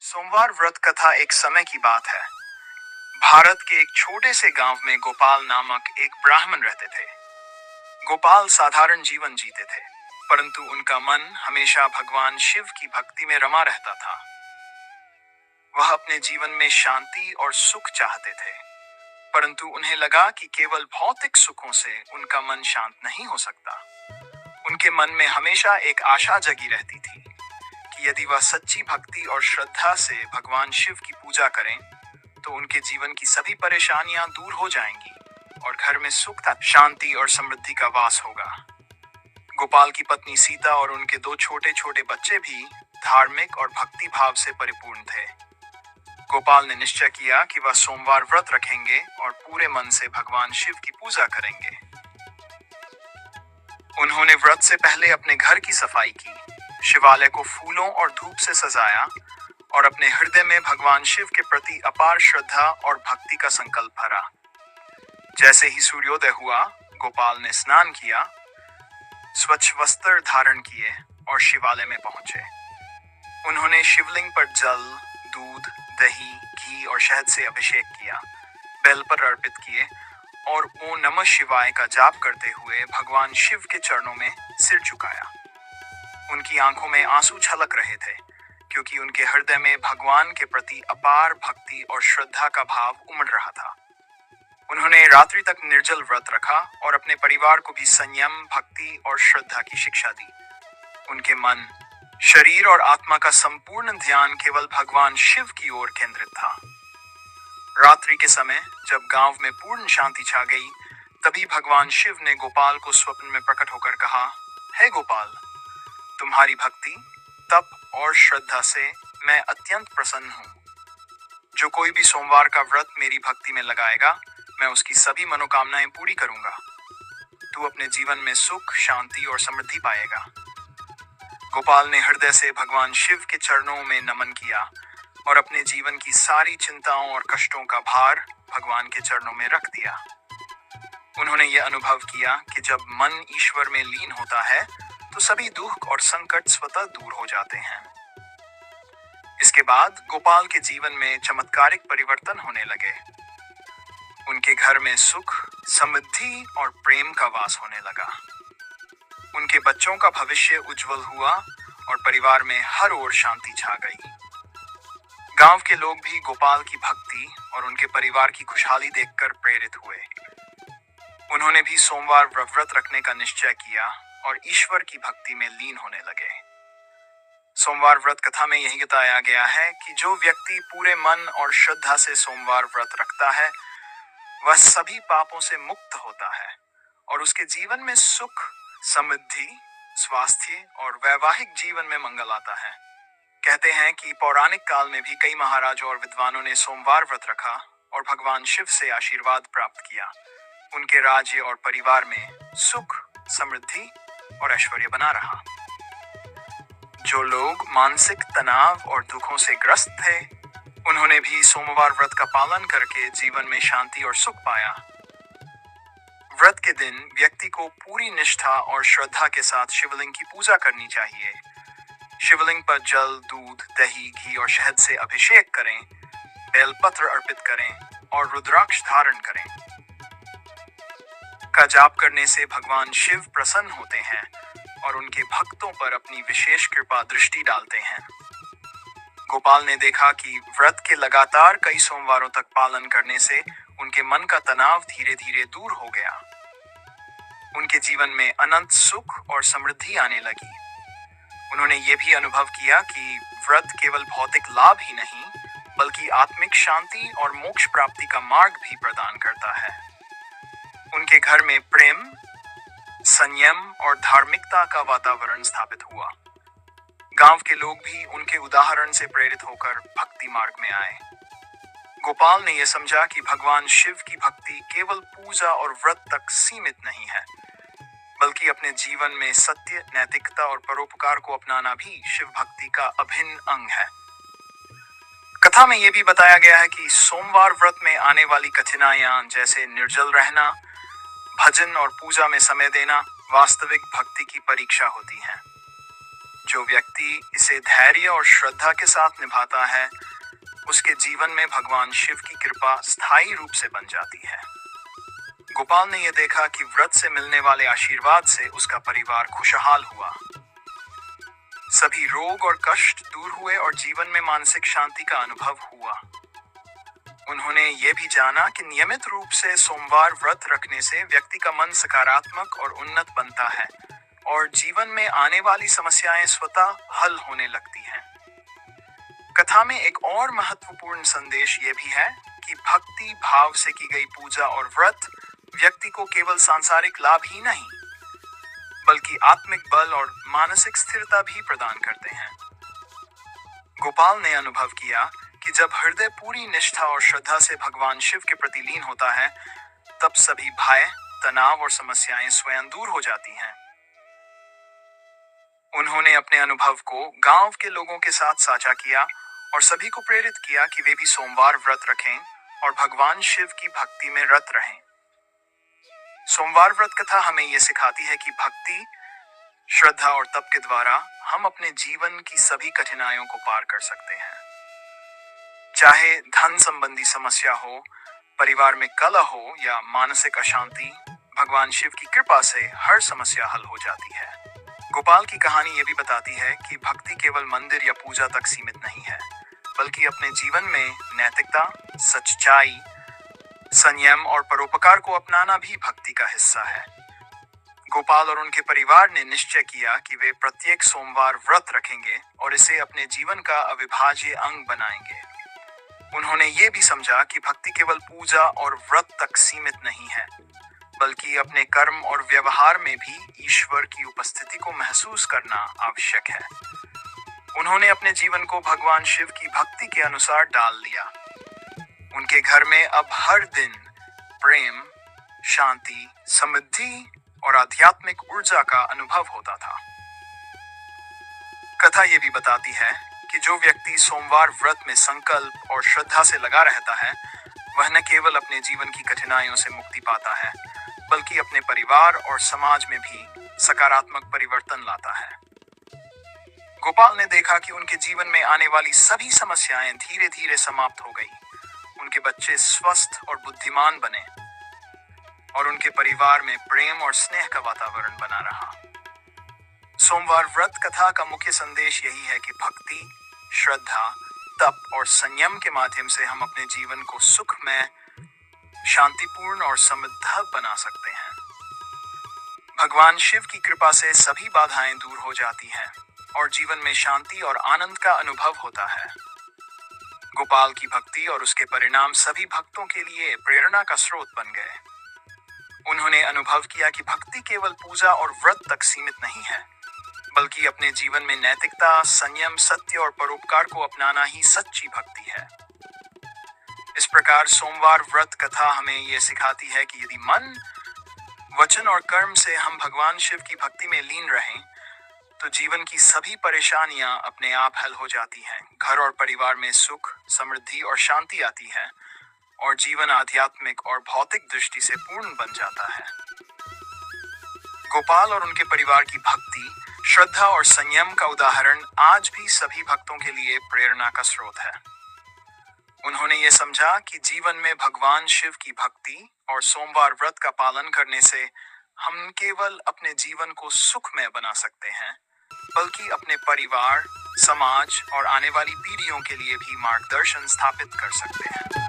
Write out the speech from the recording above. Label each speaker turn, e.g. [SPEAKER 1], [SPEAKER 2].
[SPEAKER 1] सोमवार व्रत कथा एक समय की बात है। भारत के एक छोटे से गांव में गोपाल नामक एक ब्राह्मण रहते थे। गोपाल साधारण जीवन जीते थे, परंतु उनका मन हमेशा भगवान शिव की भक्ति में रमा रहता था। वह अपने जीवन में शांति और सुख चाहते थे, परंतु उन्हें लगा कि केवल भौतिक सुखों से उनका मन शांत नहीं हो सकता। उनके मन में हमेशा एक आशा जगी रहती थी कि यदि वह सच्ची भक्ति और श्रद्धा से भगवान शिव की पूजा करें, तो उनके जीवन की सभी परेशानियां दूर हो जाएंगी और घर में सुख, शांति और समृद्धि का वास होगा। गोपाल की पत्नी सीता और उनके दो छोटे छोटे बच्चे भी धार्मिक और भक्ति भाव से परिपूर्ण थे। गोपाल ने निश्चय किया कि वह सोमवार व्रत रखेंगे और पूरे मन से भगवान शिव की पूजा करेंगे। उन्होंने व्रत से पहले अपने घर की सफाई की, शिवालय को फूलों और धूप से सजाया और अपने हृदय में भगवान शिव के प्रति अपार श्रद्धा और भक्ति का संकल्प भरा। जैसे ही सूर्योदय हुआ, गोपाल ने स्नान किया, स्वच्छ वस्त्र धारण किए और शिवालय में पहुंचे। उन्होंने शिवलिंग पर जल, दूध, दही, घी और शहद से अभिषेक किया, बेलपत्र अर्पित किए और ओम नमः शिवाय का जाप करते हुए भगवान शिव के चरणों में सिर झुकाया। उनकी आंखों में आंसू छलक रहे थे, क्योंकि उनके हृदय में भगवान के प्रति अपार भक्ति और श्रद्धा का भाव उमड़ रहा था। उन्होंने रात्रि तक निर्जल व्रत रखा और अपने परिवार को भी संयम, भक्ति और श्रद्धा की शिक्षा दी। उनके मन, शरीर और आत्मा का संपूर्ण ध्यान केवल भगवान शिव की ओर केंद्रित था। रात्रि के समय जब गांव में पूर्ण शांति छा गई, तभी भगवान शिव ने गोपाल को स्वप्न में प्रकट होकर कहा, हे गोपाल, तुम्हारी भक्ति, तप और श्रद्धा से मैं अत्यंत प्रसन्न हूँ। जो कोई भी सोमवार का व्रत मेरी भक्ति में लगाएगा, मैं उसकी सभी मनोकामनाएं पूरी करूंगा। तू अपने जीवन में सुख, शांति और समृद्धि पाएगा। गोपाल ने हृदय से भगवान शिव के चरणों में नमन किया और अपने जीवन की सारी चिंताओं और कष्टों का भार भगवान के चरणों में रख दिया। उन्होंने यह अनुभव किया कि जब मन ईश्वर में लीन होता है, तो सभी दुख और संकट स्वतः दूर हो जाते हैं। इसके बाद गोपाल के जीवन में चमत्कारिक परिवर्तन होने लगे। उनके घर में सुख, समृद्धि और प्रेम का वास होने लगा। उनके बच्चों का भविष्य उज्जवल हुआ और परिवार में हर ओर शांति छा गई। गांव के लोग भी गोपाल की भक्ति और उनके परिवार की खुशहाली देखकर प्रेरित हुए। उन्होंने भी सोमवार व्रत रखने का निश्चय किया और ईश्वर की भक्ति में लीन होने लगे। सोमवार व्रत कथा में यही बताया गया है कि जो व्यक्ति पूरे मन और श्रद्धा से सोमवार व्रत रखता है, वह सभी पापों से मुक्त होता है और उसके जीवन में सुख, समृद्धि, स्वास्थ्य और वैवाहिक जीवन में मंगल आता है। कहते हैं कि पौराणिक काल में भी कई महाराजों और विद्वानों ने सोमवार व्रत रखा और भगवान शिव से आशीर्वाद प्राप्त किया। उनके राज्य और परिवार में सुख, समृद्धि और ऐश्वर्य बना रहा। जो लोग मानसिक तनाव और दुखों से ग्रस्त थे, उन्होंने भी सोमवार व्रत का पालन करके जीवन में शांति और सुख पाया। व्रत के दिन व्यक्ति को पूरी निष्ठा और श्रद्धा के साथ शिवलिंग की पूजा करनी चाहिए। शिवलिंग पर जल, दूध, दही, घी और शहद से अभिषेक करें, बेलपत्र अर्पित करें और रुद्राक्ष धारण करें। का जाप करने से भगवान शिव प्रसन्न होते हैं और उनके भक्तों पर अपनी विशेष कृपा दृष्टि डालते हैं। गोपाल ने देखा कि व्रत के लगातार कई सोमवारों तक पालन करने से उनके मन का तनाव धीरे धीरे दूर हो गया। उनके जीवन में अनंत सुख और समृद्धि आने लगी। उन्होंने ये भी अनुभव किया कि व्रत केवल भौतिक लाभ ही नहीं, बल्कि आत्मिक शांति और मोक्ष प्राप्ति का मार्ग भी प्रदान करता है। उनके घर में प्रेम, संयम और धार्मिकता का वातावरण स्थापित हुआ। गांव के लोग भी उनके उदाहरण से प्रेरित होकर भक्ति मार्ग में आए। गोपाल ने यह समझा कि भगवान शिव की भक्ति केवल पूजा और व्रत तक सीमित नहीं है, बल्कि अपने जीवन में सत्य, नैतिकता और परोपकार को अपनाना भी शिव भक्ति का अभिन्न अंग है। कथा में यह भी बताया गया है कि सोमवार व्रत में आने वाली कठिनाइयां, जैसे निर्जल रहना, भजन और पूजा में समय देना, वास्तविक भक्ति की परीक्षा होती हैं। जो व्यक्ति इसे धैर्य और श्रद्धा के साथ निभाता है, उसके जीवन में भगवान शिव की कृपा स्थायी रूप से बन जाती है। गोपाल ने यह देखा कि व्रत से मिलने वाले आशीर्वाद से उसका परिवार खुशहाल हुआ। सभी रोग और कष्ट दूर हुए और जीवन में मानसिक शांति का अनुभव हुआ। उन्होंने ये भी जाना कि नियमित रूप से सोमवार व्रत रखने से व्यक्ति का मन सकारात्मक और उन्नत बनता है और जीवन में आने वाली समस्याएं स्वतः हल होने लगती हैं। कथा में एक और महत्वपूर्ण संदेश ये भी है कि भक्ति भाव से की गई पूजा और व्रत व्यक्ति को केवल सांसारिक लाभ ही नहीं, बल्कि आत्मिक बल और मानसिक स्थिरता भी प्रदान करते हैं। गोपाल ने अनुभव किया कि जब हृदय पूरी निष्ठा और श्रद्धा से भगवान शिव के प्रति लीन होता है, तब सभी भय, तनाव और समस्याएं स्वयं दूर हो जाती हैं। उन्होंने अपने अनुभव को गांव के लोगों के साथ साझा किया और सभी को प्रेरित किया कि वे भी सोमवार व्रत रखें और भगवान शिव की भक्ति में रत रहें। सोमवार व्रत कथा हमें यह सिखाती है कि भक्ति, श्रद्धा और तप के द्वारा हम अपने जीवन की सभी कठिनाइयों को पार कर सकते हैं। चाहे धन संबंधी समस्या हो, परिवार में कलह हो या मानसिक अशांति, भगवान शिव की कृपा से हर समस्या हल हो जाती है। गोपाल की कहानी ये भी बताती है कि भक्ति केवल मंदिर या पूजा तक सीमित नहीं है, बल्कि अपने जीवन में नैतिकता, सच्चाई, संयम और परोपकार को अपनाना भी भक्ति का हिस्सा है। गोपाल और उनके परिवार ने निश्चय किया कि वे प्रत्येक सोमवार व्रत रखेंगे और इसे अपने जीवन का अविभाज्य अंग बनाएंगे। उन्होंने ये भी समझा कि भक्ति केवल पूजा और व्रत तक सीमित नहीं है, बल्कि अपने कर्म और व्यवहार में भी ईश्वर की उपस्थिति को महसूस करना आवश्यक है। उन्होंने अपने जीवन को भगवान शिव की भक्ति के अनुसार डाल लिया। उनके घर में अब हर दिन प्रेम, शांति, समृद्धि और आध्यात्मिक ऊर्जा का अनुभव होता था। कथा ये भी बताती है कि जो व्यक्ति सोमवार व्रत में संकल्प और श्रद्धा से लगा रहता है, वह न केवल अपने जीवन की कठिनाइयों से मुक्ति पाता है, बल्कि अपने परिवार और समाज में भी सकारात्मक परिवर्तन लाता है। गोपाल ने देखा कि उनके जीवन में आने वाली सभी समस्याएं धीरे धीरे समाप्त हो गई। उनके बच्चे स्वस्थ और बुद्धिमान बने और उनके परिवार में प्रेम और स्नेह का वातावरण बना रहा। सोमवार व्रत कथा का मुख्य संदेश यही है कि भक्ति, श्रद्धा, तप और संयम के माध्यम से हम अपने जीवन को सुखमय, शांतिपूर्ण और समृद्ध बना सकते हैं। भगवान शिव की कृपा से सभी बाधाएं दूर हो जाती हैं और जीवन में शांति और आनंद का अनुभव होता है। गोपाल की भक्ति और उसके परिणाम सभी भक्तों के लिए प्रेरणा का स्रोत बन गए। उन्होंने अनुभव किया कि भक्ति केवल पूजा और व्रत तक सीमित नहीं है, बल्कि अपने जीवन में नैतिकता, संयम, सत्य और परोपकार को अपनाना ही सच्ची भक्ति है। इस प्रकार सोमवार व्रत कथा हमें यह सिखाती है कि यदि मन, वचन और कर्म से हम भगवान शिव की भक्ति में लीन रहें, तो जीवन की सभी परेशानियां अपने आप हल हो जाती हैं। घर और परिवार में सुख, समृद्धि और शांति आती है और जीवन आध्यात्मिक और भौतिक दृष्टि से पूर्ण बन जाता है। गोपाल और उनके परिवार की भक्ति, श्रद्धा और संयम का उदाहरण आज भी सभी भक्तों के लिए प्रेरणा का स्रोत है। उन्होंने ये समझा कि जीवन में भगवान शिव की भक्ति और सोमवार व्रत का पालन करने से हम केवल अपने जीवन को सुखमय बना सकते हैं, बल्कि अपने परिवार, समाज और आने वाली पीढ़ियों के लिए भी मार्गदर्शन स्थापित कर सकते हैं।